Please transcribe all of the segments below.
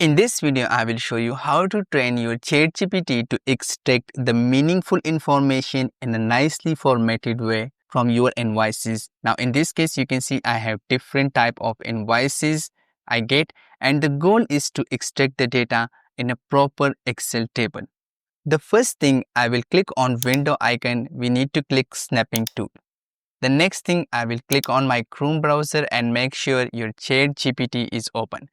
In this video, I will show you how to train your ChatGPT to extract the meaningful information in a nicely formatted way from your invoices. Now, in this case, you can see I have different type of invoices I get, and the goal is to extract the data in a proper Excel table. The first thing, I will click on window icon. We need to click snapping tool. The next thing, I will click on my Chrome browser and make sure your ChatGPT is open.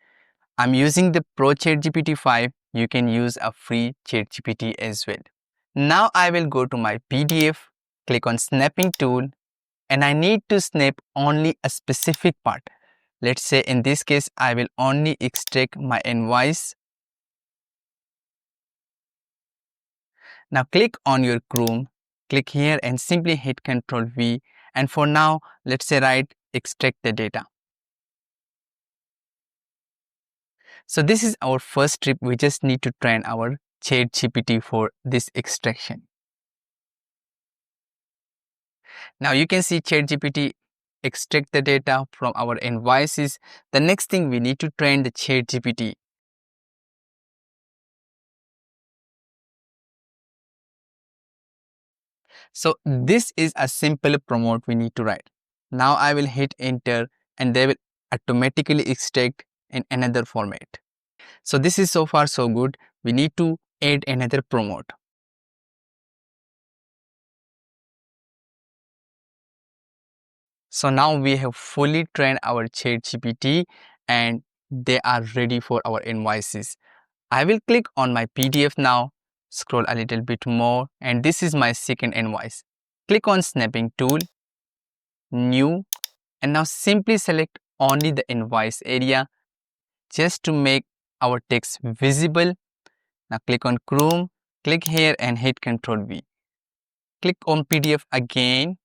I'm using the Pro ChatGPT 5. You can use a free ChatGPT as well. Now I will go to my PDF, click on snapping tool, and I need to snap only a specific part. Let's say in this case, I will only extract my invoice. Now click on your Chrome, click here and simply hit Ctrl V. And for now, let's say write extract the data. So this is our first step. We just need to train our ChatGPT for this extraction. Now you can see ChatGPT extract the data from our invoices. The next thing, we need to train the ChatGPT. So this is a simple prompt we need to write. Now I will hit enter and they will automatically extract in another format. So this is so far so good. We need to add another prompt. So now we have fully trained our ChatGPT and they are ready for our invoices. I will click on my PDF now, scroll a little bit more, and this is my second invoice. Click on snapping tool, new, and now simply select only the invoice area just to make our text visible. Now click on Chrome, click here and hit Ctrl V. Click on PDF again,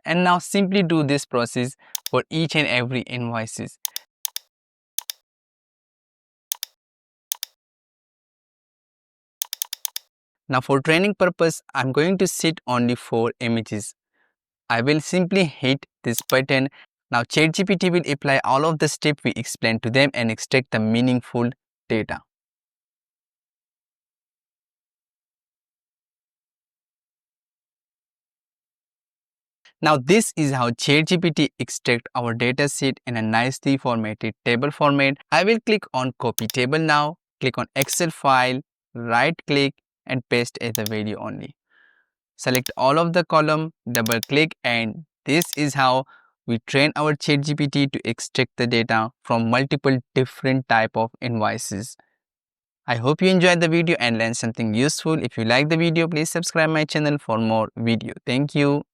and now simply do this process for each and every invoices. Now for training purpose, I'm going to set only 4 images. I will simply hit this button. Now ChatGPT will apply all of the steps we explained to them and extract the meaningful data. Now this is how ChatGPT extract our data set in a nicely formatted table format. I will click on copy table now, click on Excel file, right click and paste as a video only. Select all of the column, double click, and this is how we train our ChatGPT to extract the data from multiple different type of invoices. I hope you enjoyed the video and learned something useful. If you like the video, please subscribe my channel for more video. Thank you.